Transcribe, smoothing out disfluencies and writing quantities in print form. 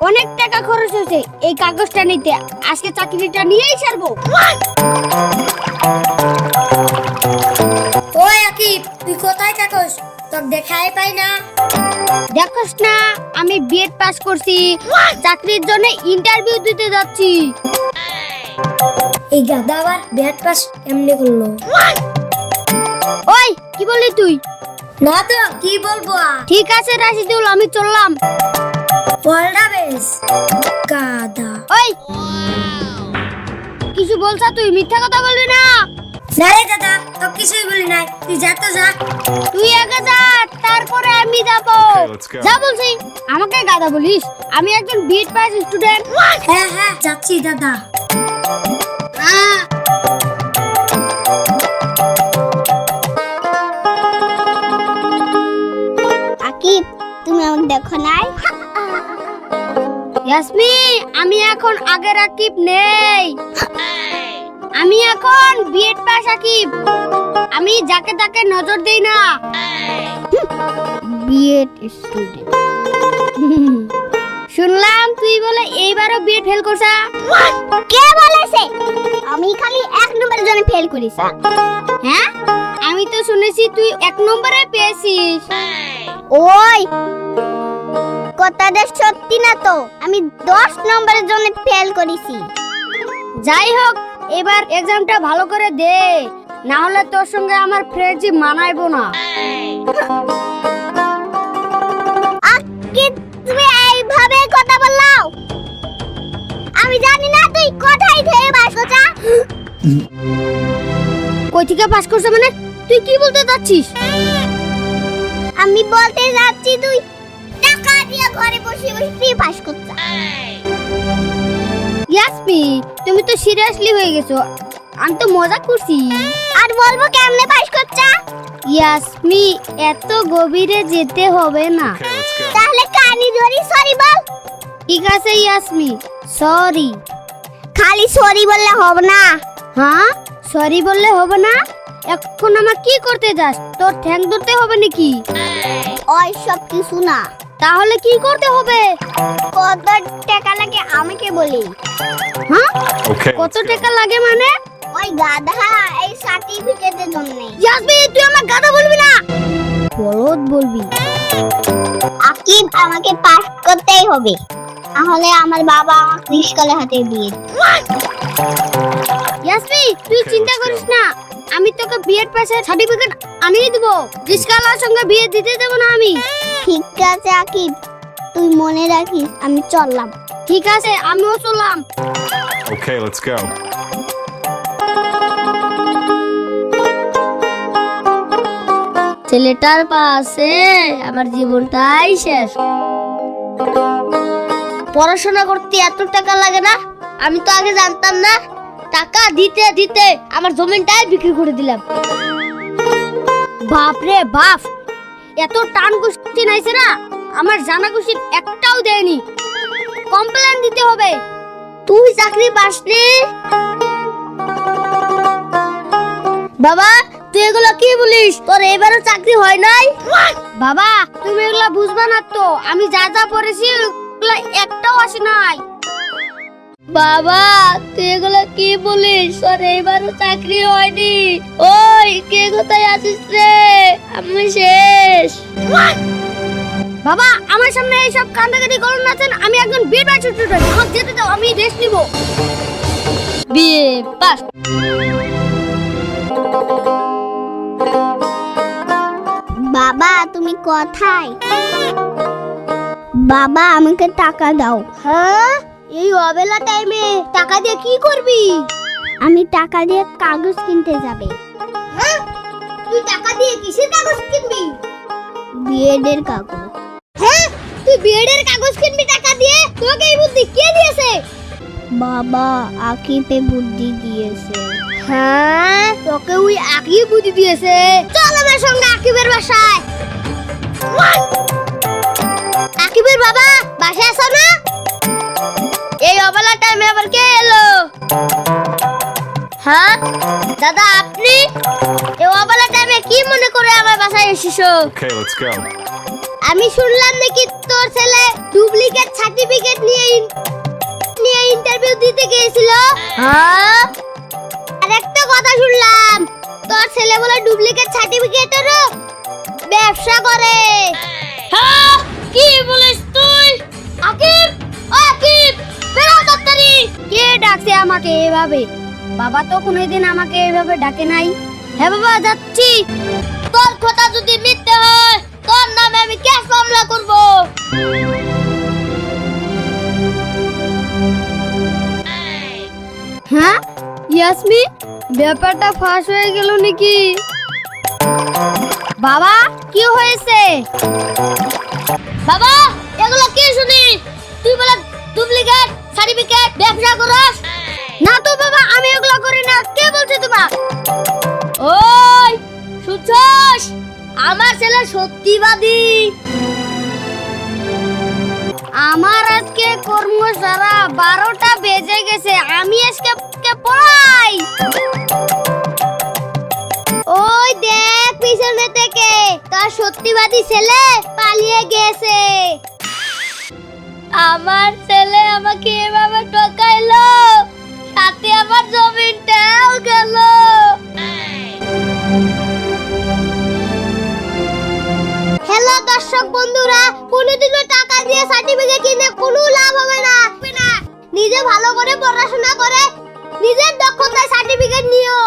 অনেক টাকা খরচ হয়েছে এই কাগজটা নিতে, আজকে চাকরিটা নিয়েই ছাড়বো। ওই আকিব, তুই কোথায় থাকস? তোর দেখাই পাই না। দেখোস না আমি বিএড পাস করছি, চাকরির জন্য ইন্টারভিউ দিতে যাচ্ছি। এই গাদা আবার বিএড পাস এমনি করলো? ওই কি বললি তুই? না তো কি বলবো আর? ঠিক আছে রাশিদুল, আমি চললাম। বলটা বেশ গাদা। ওই কিছু বলছা তুই? মিথ্যা কথা বলবি না। না রে দাদা, তো কিছুই বলি নাই, তুই যা তো যা। তুই আগে যা, তারপরে আমি যাব। let's go. যা বলছি। আমাকে গাধা বলিস? আমি একজন বিএড পাস স্টুডেন্ট। হ্যাঁ হ্যাঁ যাচ্ছি দাদা। আকিব, তুমি আমাকে দেখো নাই? ইয়াসমি, আমি এখন আগের আকিব নেই। আমি এখন বিএড পাস আকিব। আমি যাকে তাকে নজর দেই না। BEd student. শুনলাম তুই বলে এইবারও বিএড ফেল করছা। কে বলেছে? আমি খালি এক নম্বরের জন্য ফেল করেছি। হ্যাঁ, আমি তো শুনেছি তুই এক নম্বরে পেয়েছিস। ওই কথাটা সত্যি না তো, আমি 10 নম্বরের জন্য ফেল করেছি। যাই হোক, এবার এক্সামটা ভালো করে দে, না হলে তোর সঙ্গে আমার ফ্রেন্ডশিপ মানাইবো না। তুমি এইভাবে কথা বললাও? আমি জানি না তুই কোথায় থেকে পাস করছা। কই থেকে পাস করছ মানে? তুই কি বলতে যাচ্ছিস? আমি বলতে যাচ্ছি তুই টাকা দিয়ে ঘরে বসে বসে ফ্রি পাস করছ। ইয়াসমি, তুমি তো সিরিয়াসলি হয়ে গেছো। আমি তো মজা করছি। আর বলবো কেমনে পাস করছা? ইয়াসমি, এত গভীরে যেতে হবে না। Okay, let's go. তাহলে কানি ধরি সরি বল। ঠিক আছে ইয়াসমি, সরি। খালি সরি বললে হবে না। হ্যাঁ, সরি বললে হবে না? এখন আমার কি করতে যাস? তোর ঠ্যাং ধরতে হবে নাকি? ওই সব কিছু না। তাহলে কি করতে হবে? কত টাকা লাগে আমাকে বলি। হ্যাঁ, Okay, কত let's go. টাকা লাগে মানে? ওই গাধা, এই সার্টিফিকেটের জন্য। ইয়াসমি, তুই আমার গাধা বলবি না, বলদ বলবি। আকিব, আমাকে পাস করতেই হবে, তাহলে আমার বাবা আমাকে রিস্কালে হাতে দিয়ে দিবে। ইয়াসমি, তুই Okay, চিন্তা let's করিস go. না, আমি তোকে বিএড পাসের সার্টিফিকেট আনিয়ে দেব। রিস্কালার সঙ্গে বিয়ে দিতে দেব না আমি। ঠিক আছে আকিব, তুই মনে রাখিস। আমি চললাম। ঠিক আছে, আমিও চললাম। Okay, let's go. ছেলেটার পাশে আমার জীবনটাই শেষ। পড়াশোনা করতে এত টাকা লাগে না? আমি তো আগে জানতাম না। টাকা দিতে দিতে আমার জমিনটাই বিক্রি করে দিলাম। বাপ রে বাপ, এত টান গুষ্টি নাইছে না, আমার জানা গুষ্টির একটাও দেয়নি। কমপ্লেন দিতে হবে। তুই চাকরি পাসনি? বাবা, তুই এগুলো কি বলিস? তোর এবারও চাকরি হয় নাই? বাবা, তুমি এগুলো বুঝবা না তো, আমি যা যা পড়েছি ওগুলো একটাও আসে নাই। বাবা, তুই এগুলো কি বলিস? তোর এবারও চাকরি হয়নি। ওই কে কোথায় আছিস রে? আমি শেষ। বাবা, আমার সামনে এইসব কান্দাকাটি করুন না। আমি একজন বিয়ে পাস স্টুডেন্ট, আমাকে যেতে দাও, আমি রেস্ট নিব। বিয়ে পাস। বাবা, তুমি কোথায়? বাবা, আমাকে টাকা দাও। হ্যাঁ, এই অবেলা টাইমে টাকা দিয়ে কি করবি? আমি টাকা দিয়ে কাগজ কিনতে যাবে। হ্যাঁ, তুই টাকা দিয়ে কিসের কাগজ কিনবি? বিএডের কাগজ। হ্যাঁ, তুই বিএডের কাগজ কিনবি টাকা দিয়ে? তোকে এই বুদ্ধি কে দিয়েছে? বাবা, আকিবে বুদ্ধি দিয়েছে। হ্যাঁ, তোকে ওই আকিব বুদ্ধি দিয়েছে। চল আমার সঙ্গে আকিবের বাসায়। আকিবের বাবা বাসায় আছো না? এই অবেলা টাইমে আবার কে এলো? হ্যাঁ দাদা, আপনি এই অবেলা টাইমে কি মনে করে আমার বাসায় এসেছো? Okay, let's go. আমি শুনলাম নাকি তোর ছেলে ডুপ্লিকেট সার্টিফিকেট নিয়ে ইন্টারভিউ দিতে গিয়েছিল। হ্যাঁ, আর একটা কথা শুনলাম, তোর ছেলে বলে ডুপ্লিকেট সার্টিফিকেটেরও ব্যবসা করে। হ্যাঁ, কি বলিস তুই? আকিব, ও আকিব, বেরো তাড়াতাড়ি। কে ডাকছে আমাকে এভাবে? বাবা তো কোনোদিন আমাকে এভাবে ডাকে নাই। হ্যাঁ বাবা, যাচ্ছি। তোর কথা যদি মিথ্যে হয়, তোর নামে আমি কেস মামলা করব। হ্যাঁ ইয়াসমিন, ব্যাপারটা ফাঁস হয়ে গেল নাকি? বাবা, কি হয়েছে? বাবা, এগুলো কি শুনি? তুই বলে ডুপ্লিকেট সার্টিফিকেট ব্যবসা করস? না তো বাবা, আমি এগুলো করি না। কে বলছে তোমার? ওই শুনছস, আমার ছেলে সত্যিবাদী। আমার আজকে কর্ম সারা 12টা বেজে গেছে, আমি আজকে পড়াই। ওই দেখ পিছনে থেকে তার সত্যিবাদী ছেলে পালিয়ে গেছে। আমার ছেলে আমাকে এভাবে ঠকাইলো, সাথে আমার জমিটাও গেল। হ্যালো দর্শক বন্ধুরা, কোনোদিনও টাকা দিয়ে সার্টিফিকেট কিনে কোনো লাভ হবে না। নিজে ভালো করে পড়াশোনা করে নিজের দক্ষতায় সার্টিফিকেট নিও।